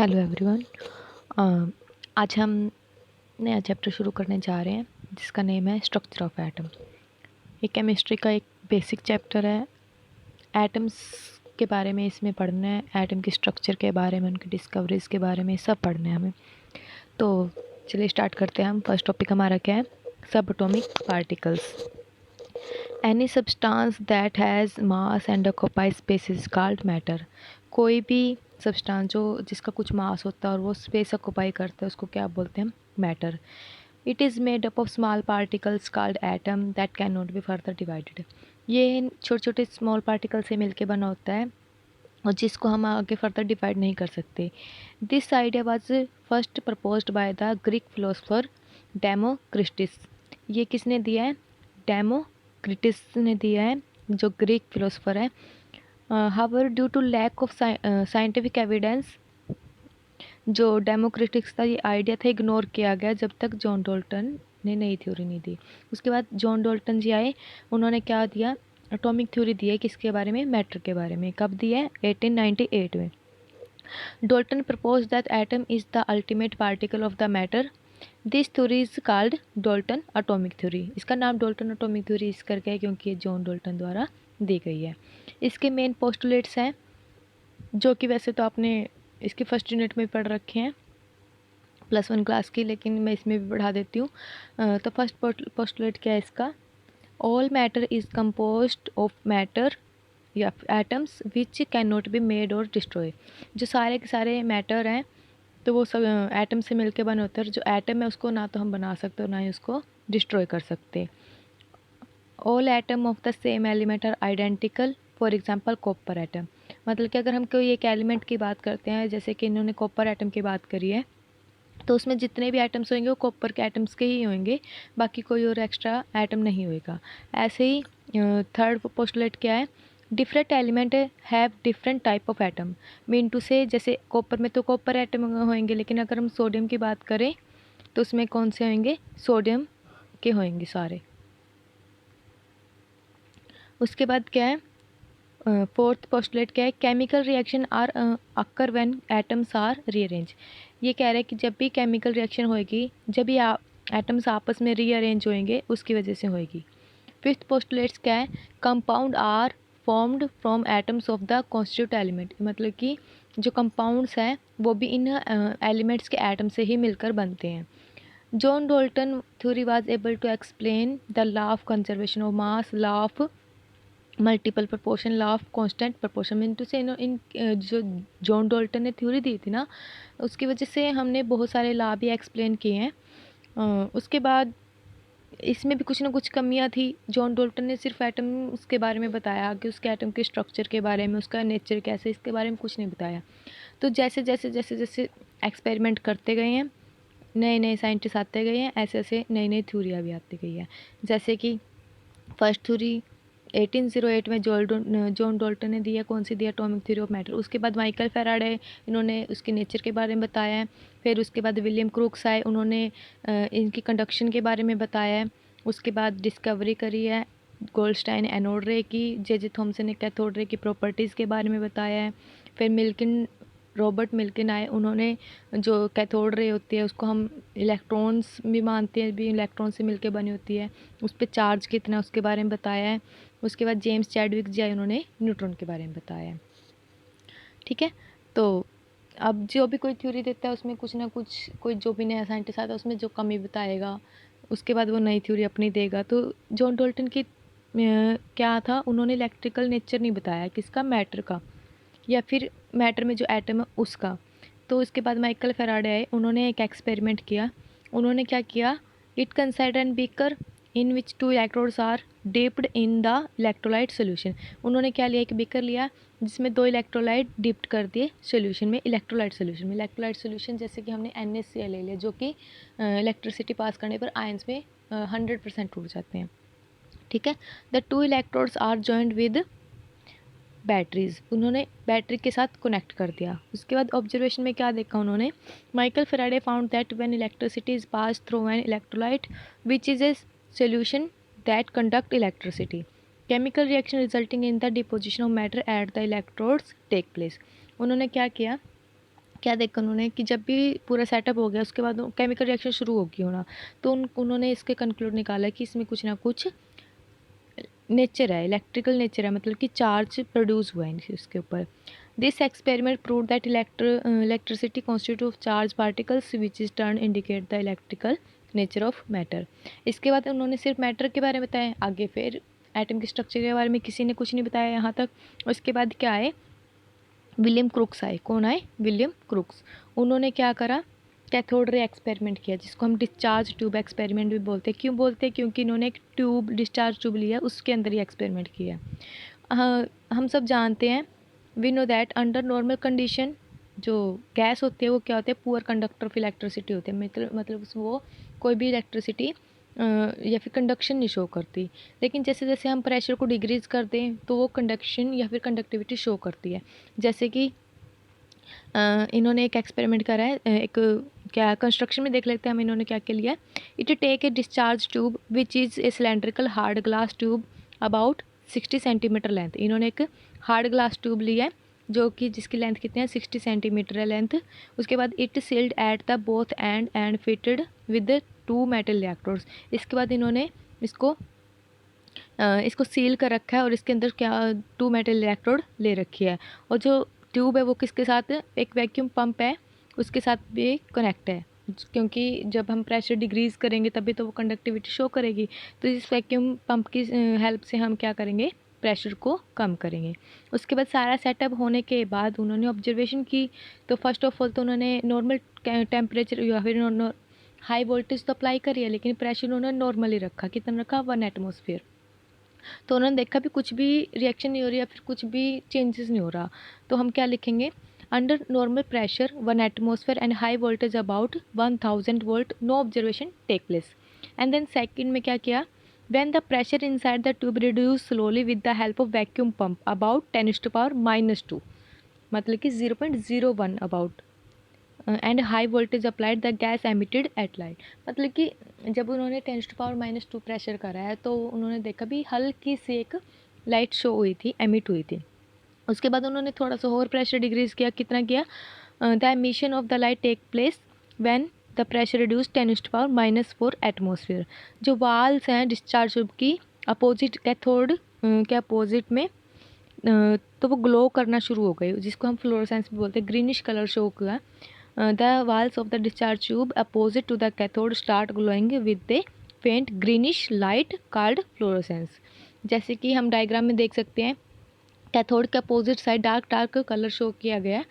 Hello everyone. आज हम नया चैप्टर शुरू करने जा रहे हैं जिसका नेम है स्ट्रक्चर ऑफ एटम। ये केमिस्ट्री का एक बेसिक चैप्टर है। एटम्स के बारे में इसमें पढ़ना है, एटम के स्ट्रक्चर के बारे में, उनकी डिस्कवरीज के बारे में सब पढ़ना है हमें। तो चलिए स्टार्ट करते हैं हम। फर्स्ट टॉपिक हमारा क्या है? सब atomic particles. Any substance that has mass and occupies space is called matter. कोई भी सब्सटेंस जो जिसका कुछ मास होता है और वो स्पेस ऑक्यूपाई करता है उसको क्या बोलते हैं? Matter. It is made up of small particles called atom that can not be further divided. ये छोटे छोटे स्मॉल पार्टिकल से मिलकर बना होता है और जिसको हम आगे फर्दर डिवाइड नहीं कर सकते। This idea was first proposed by the Greek philosopher Democritus. ये किसने दिया है? डेमोक्रिटस ने दिया है, जो ग्रीक फिलोसफर है। However due to lack of scientific evidence, जो डेमोक्रिटिक्स था ये आइडिया था इग्नोर किया गया जब तक जॉन डॉल्टन ने नई थ्योरी नहीं दी। उसके बाद जॉन डॉल्टन जी आए, उन्होंने क्या दिया? एटॉमिक थ्योरी दी है। किसके बारे में? मैटर के बारे में। कब दी है? 1898 में। Dalton propose that atom is the ultimate particle of the matter. This theory is called Dalton atomic theory. इसका नाम डॉल्टन एटॉमिक थ्योरी इस करके है क्योंकि ये जॉन डॉल्टन द्वारा दी गई है। इसके मेन पोस्टुलेट्स हैं जो कि वैसे तो आपने इसकी फर्स्ट यूनिट में पढ़ रखे हैं +1 क्लास की, लेकिन मैं इसमें भी बढ़ा देती हूँ। तो फर्स्ट पोस्टुलेट क्या है इसका? All matter is composed of matter या atoms which can not be made or destroy. जो सारे के सारे मैटर हैं तो वो सब एटम से मिलके बने होते हैं। जो एटम है उसको ना तो हम बना सकते और ना ही उसको डिस्ट्रॉय कर सकते। All atom of the same element are identical, for example copper atom. मतलब कि अगर हम कोई एक एलिमेंट की बात करते हैं, जैसे कि इन्होंने कॉपर एटम की बात करी है, तो उसमें जितने भी एटम्स होंगे वो कॉपर के एटम्स के ही होंगे, बाकी कोई और एक्स्ट्रा एटम नहीं होएगा। ऐसे ही थर्ड पोस्टुलेट क्या है? Different element have different type of atom. Mean to say जैसे कॉपर में तो कॉपर एटम होंगे, लेकिन अगर हम सोडियम की बात करें तो उसमें कौन से होंगे? सोडियम के होंगे सारे। उसके बाद क्या है? फोर्थ पोस्टुलेट क्या है? Chemical reaction are occur when atoms are rearrange. ये कह रहे हैं कि जब भी केमिकल रिएक्शन होएगी, जब भी एटम्स आपस में रीअरेंज होएंगे उसकी वजह से होएगी। फिफ्थ पोस्टुलेट्स क्या है? Compound are formed from atoms of the constitute element. मतलब कि जो कंपाउंड्स हैं वो भी इन एलिमेंट्स के एटम से ही मिलकर बनते हैं। John Dalton theory was able to explain the law of conservation of mass, law of multiple proportion, law of constant proportion. Mean to say in जो जॉन डॉल्टन ने थ्योरी दी थी ना, उसकी वजह से हमने बहुत सारे लॉ भी एक्सप्लेन किए हैं। उसके बाद इसमें भी कुछ ना कुछ कमियां थी। जॉन डॉल्टन ने सिर्फ एटम उसके बारे में बताया कि उसके एटम के स्ट्रक्चर के बारे में, उसका नेचर कैसे, इसके बारे में कुछ नहीं बताया। तो जैसे जैसे जैसे जैसे एक्सपेरिमेंट करते गए हैं, नए नए साइंटिस्ट आते गए हैं, ऐसे ऐसे नई नई थ्योरियाँ भी आती गई है। जैसे कि फर्स्ट थ्योरी 1808 में जॉन डॉल्टन ने दिया। कौन सी दिया? Atomic theory of matter. उसके बाद माइकल फैराडे, इन्होंने उसके नेचर के बारे में बताया है। फिर उसके बाद विलियम क्रूक्स आए, उन्होंने इनकी कंडक्शन के बारे में बताया है। उसके बाद डिस्कवरी करी है गोल्डस्टाइन एनोड रे की। जे थॉमसन ने कैथोड रे की प्रॉपर्टीज़ के बारे में बताया है। फिर रॉबर्ट मिल्किन आए, उन्होंने जो कैथोड रे होती है उसको हम इलेक्ट्रॉन्स भी मानते हैं, भी इलेक्ट्रॉन से मिलके बनी होती है, उस पर चार्ज कितना उसके बारे में बताया है। उसके बाद जेम्स चैडविक जी आए, उन्होंने न्यूट्रॉन के बारे में बताया है। ठीक है, तो अब जो भी कोई थ्योरी देता है उसमें कुछ ना कुछ, कोई जो भी नया साइंटिस्ट आता है उसमें जो कमी बताएगा, उसके बाद वो नई थ्योरी अपनी देगा। तो जॉन डॉल्टन की क्या था? उन्होंने इलेक्ट्रिकल नेचर नहीं बताया किसका? मैटर का, या फिर मैटर में जो एटम है उसका। तो इसके बाद माइकल फैराडे आए, उन्होंने एक एक्सपेरिमेंट किया। उन्होंने क्या किया? It consider an beaker in which 2 electrodes are dipped in the electrolyte solution. उन्होंने क्या लिया? एक बीकर लिया जिसमें 2 इलेक्ट्रोलाइट डिप्ट कर दिए सोल्यूशन में, इलेक्ट्रोलाइट सोल्यूशन में। इलेक्ट्रोलाइट सोल्यूशन जैसे कि हमने NaCl ले लिया, जो कि इलेक्ट्रिसिटी पास करने पर आयंस में 100% टूट जाते हैं। ठीक है, the 2 electrodes are joined with batteries. उन्होंने बैटरी के साथ कनेक्ट कर दिया। उसके बाद ऑब्जर्वेशन में क्या देखा उन्होंने? Michael Faraday found that when electricity is pass through an electrolyte which is a solution that conduct electricity, chemical reaction resulting in the deposition of matter at the electrodes take place. उन्होंने क्या किया? क्या देखा उन्होंने कि जब भी पूरा सेटअप हो गया उसके बाद केमिकल रिएक्शन शुरू होगी होना, तो उन्होंने इसके कंक्लूड निकाला कि इसमें कुछ ना कुछ नेचर है, इलेक्ट्रिकल नेचर है, मतलब कि चार्ज प्रोड्यूस हुआ है इसके ऊपर। This experiment prove that electricity constitute of charge particles which is turn indicate the electrical nature of matter. इसके बाद उन्होंने सिर्फ मैटर के बारे में बताया, आगे फिर एटम के स्ट्रक्चर के बारे में किसी ने कुछ नहीं बताया यहाँ तक। उसके बाद क्या आए, विलियम क्रुक्स आए। कौन आए? William crooks. उन्होंने क्या करा, कैथोड रे एक्सपेरिमेंट किया, जिसको हम डिस्चार्ज ट्यूब एक्सपेरिमेंट भी बोलते हैं। क्यों बोलते हैं? क्योंकि इन्होंने एक ट्यूब, डिस्चार्ज ट्यूब लिया, उसके अंदर ही एक्सपेरिमेंट किया। हम सब जानते हैं, we know that under normal condition जो गैस होती है वो क्या होते हैं? पुअर कंडक्टर ऑफ इलेक्ट्रिसिटी होते हैं, मतलब वो कोई भी इलेक्ट्रिसिटी या फिर कंडक्शन नहीं शो करती। लेकिन जैसे जैसे हम प्रेशर को डिक्रीज़ कर दें तो वो कंडक्शन या फिर कंडक्टिविटी शो करती है। जैसे कि इन्होंने एक एक्सपेरिमेंट करा है, एक क्या कंस्ट्रक्शन में देख लेते हैं हम इन्होंने क्या क्या लिया। It take a discharge tube which is a cylindrical hard glass tube about 60 centimetre length. इन्होंने एक हार्ड ग्लास ट्यूब लिया है जो कि जिसकी लेंथ कितनी है? 60 सेंटीमीटर है लेंथ। उसके बाद it sealed at the both end fitted with 2 metal electrodes. इसके बाद इन्होंने इसको सील कर रखा है और इसके अंदर क्या 2 मेटल इलेक्ट्रोड ले रखी है। और जो ट्यूब है वो किसके साथ? एक वैक्यूम पंप है उसके साथ भी कनेक्ट है, क्योंकि जब हम प्रेशर डिक्रीज़ करेंगे तभी तो वो कंडक्टिविटी शो करेगी। तो इस वैक्यूम पंप की हेल्प से हम क्या करेंगे? प्रेशर को कम करेंगे। उसके बाद सारा सेटअप होने के बाद उन्होंने ऑब्जर्वेशन की। तो फर्स्ट ऑफ ऑल तो उन्होंने नॉर्मल टेम्परेचर या फिर हाई वोल्टेज तो अप्लाई करी है, लेकिन प्रेशर उन्होंने नॉर्मली रखा। कितना रखा? 1 एटमॉस्फेयर। तो उन्होंने देखा भी कुछ भी रिएक्शन नहीं हो रही या फिर कुछ भी चेंजेस नहीं हो रहा। तो हम क्या लिखेंगे? Under normal pressure 1 atmosphere and high voltage about 1000 volt, no observation take place. And then second में क्या किया? When the pressure inside the tube reduce slowly with the help of vacuum pump about 10⁻⁻², मतलब कि 0.01 about, and high voltage applied the gas emitted at light. मतलब कि जब उन्होंने 10⁻⁻² pressure करा है तो उन्होंने देखा भी हल्की सी एक लाइट शो हुई थी, एमिट हुई थी। उसके बाद उन्होंने थोड़ा सा और प्रेशर डिक्रीज़ किया। कितना किया? The emission of the light take place when the pressure reduce 10⁻⁻4 atmosphere. जो वाल्स हैं डिस्चार्ज ट्यूब की अपोजिट कैथोड के अपोजिट में तो वो ग्लो करना शुरू हो गई, जिसको हम फ्लोरोसेंस भी बोलते हैं। ग्रीनिश कलर शो हुआ। The walls of the discharge tube opposite to the cathode start glowing with a faint greenish light called fluorescence। जैसे कि हम डायग्राम में देख सकते हैं, कैथोड के opposite side dark colour show किया गया।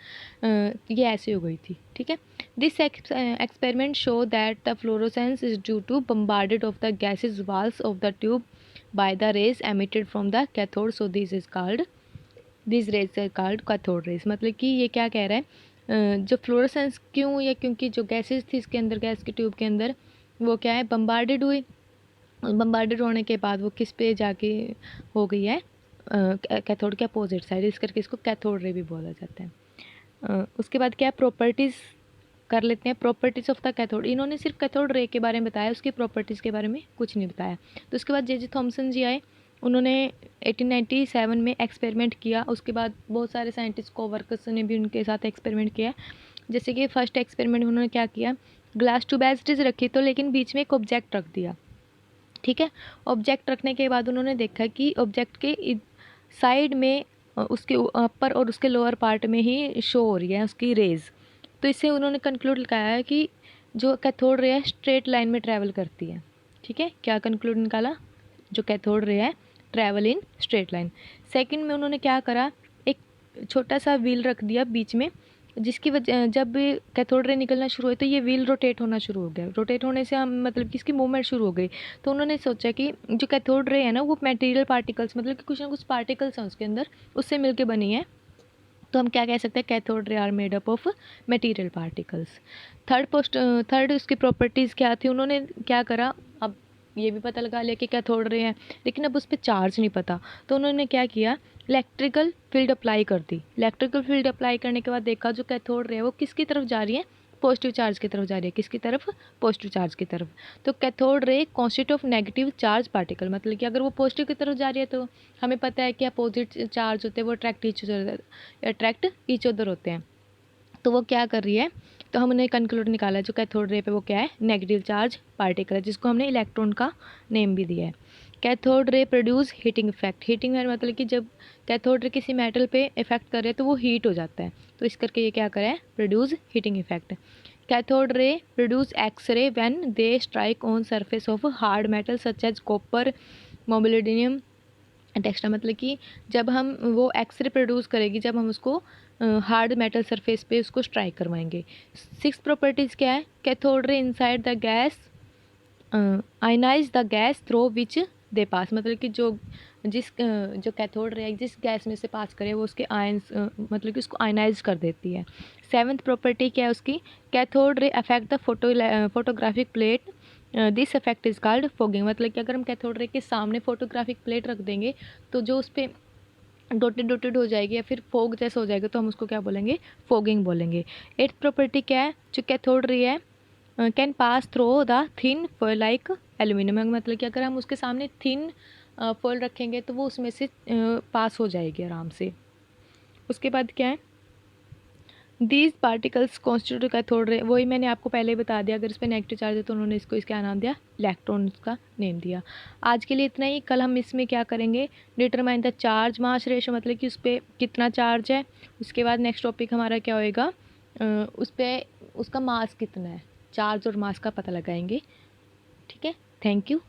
ये ऐसे हो गई थी, ठीक है। This experiment show that the fluorescence is due to bombarded of the gases walls of the tube by the rays emitted from the cathode, so this rays are called cathode rays. मतलब कि ये क्या कह रहा है, जो fluorescence क्यों या क्योंकि जो गैसेस थी इसके अंदर, गैस के ट्यूब के अंदर, वो क्या है? बम्बार्डेड हुई। बम्बार्डेड होने के बाद वो किस पे जाके हो गई है? कैथोड के अपोजिट साइड, इस करके इसको कैथोड रे भी बोला जाता है। उसके बाद क्या प्रॉपर्टीज़ कर लेते हैं। प्रॉपर्टीज़ ऑफ द कैथोड, इन्होंने सिर्फ कैथोड रे के बारे में बताया, उसकी प्रॉपर्टीज़ के बारे में कुछ नहीं बताया। तो उसके बाद जे थॉमसन जी आए, उन्होंने 1897 में एक्सपेरिमेंट किया। उसके बाद बहुत सारे साइंटिस्ट को वर्कर्स ने भी उनके साथ एक्सपेरिमेंट किया। जैसे कि फर्स्ट एक्सपेरिमेंट उन्होंने क्या किया? Glass tube as it is रखी, तो लेकिन बीच में एक ऑब्जेक्ट रख दिया, ठीक है। ऑब्जेक्ट रखने के बाद उन्होंने देखा कि ऑब्जेक्ट के साइड में उसके अपर और उसके लोअर पार्ट में ही शो हो रही है उसकी रेज। तो इससे उन्होंने कंक्लूड लगाया कि जो कैथोड रे है स्ट्रेट लाइन में ट्रैवल करती है, ठीक है। क्या कंक्लूड निकाला? जो कैथोड रे है travel in straight line. Second में उन्होंने क्या करा? एक छोटा सा व्हील रख दिया बीच में, जिसकी वजह जब कैथोड रे निकलना शुरू हुई तो ये व्हील रोटेट होना शुरू हो गया। रोटेट होने से हम मतलब कि इसकी मूवमेंट शुरू हो गई। तो उन्होंने सोचा कि जो कैथोड रे है ना वो मटेरियल पार्टिकल्स, मतलब कि कुछ ना कुछ पार्टिकल्स हैं उसके अंदर, उससे मिलके बनी है। तो हम क्या कह सकते हैं? Cathode ray are made up of material particles. Third उसकी प्रॉपर्टीज़ क्या थी? उन्होंने क्या करा? अब ये भी पता लगा लिया कि कैथोड रे है, लेकिन अब उस पर चार्ज नहीं पता। तो उन्होंने क्या किया? इलेक्ट्रिकल फील्ड अप्लाई कर दी। इलेक्ट्रिकल फील्ड अप्लाई करने के बाद देखा जो कैथोड रे है वो किसकी तरफ जा रही है? पॉजिटिव चार्ज की तरफ जा रही है। किसकी तरफ? पॉजिटिव चार्ज की तरफ। तो cathode ray constitute of negative charge particle, मतलब कि अगर वो पॉजिटिव की तरफ जा रही है तो हमें पता है कि अपोजिट चार्ज होते हैं वो अट्रैक्ट ईच अदर होते हैं। तो वो क्या कर रही है, तो हमने कंक्लूड निकाला जो कैथोड रे पे वो क्या है, नेगेटिव चार्ज पार्टिकल है, जिसको हमने इलेक्ट्रॉन का नेम भी दिया है। Cathode ray produce heating effect. Heating मतलब कि जब कैथोड रे किसी मेटल पे इफेक्ट कर रहे हैं तो वो हीट हो जाता है, तो इस करके ये क्या करें, produce heating effect. Cathode ray produce X ray when they strike on surface of hard metal such as copper, molybdenum, टेक्सटा, मतलब कि जब हम वो एक्सरे प्रोड्यूस करेगी जब हम उसको हार्ड मेटल सरफेस पे उसको स्ट्राइक करवाएंगे। 6 प्रॉपर्टीज़ क्या है, cathode ray inside the gas ionise the gas through which they pass, मतलब कि जो कैथोड रे जिस गैस में से पास करे वो उसके आयंस मतलब कि उसको आयनाइज कर देती है। 7th प्रॉपर्टी क्या है उसकी, cathode ray affect the photographic plate, this effect is called fogging, मतलब कि अगर हम कैथोड रे के सामने फोटोग्राफिक प्लेट रख देंगे तो जो उस पर डॉटेड डॉटेड हो जाएगी या फिर फोग जैसा हो जाएगा तो हम उसको क्या बोलेंगे, फोगिंग बोलेंगे। 8th प्रॉपर्टी क्या है, जो कैथोड रे है can pass through the thin foil like aluminium, मतलब कि अगर हम उसके सामने थिन फॉयल रखेंगे तो वो उसमें से पास हो जाएगी आराम से। उसके बाद क्या है, these particles constitute cathode ray, वही मैंने आपको पहले ही बता दिया, अगर इस पर नेगेटिव चार्ज है तो उन्होंने इसको इसका नाम दिया, इलेक्ट्रॉन्स का नेम दिया। आज के लिए इतना ही, कल हम इसमें क्या करेंगे, determine the charge mass ratio, मतलब कि उस पर कितना चार्ज है। उसके बाद नेक्स्ट टॉपिक हमारा क्या होएगा, उस पर उसका मास कितना है, चार्ज और मास का पता लगाएंगे। ठीक है, थैंक यू।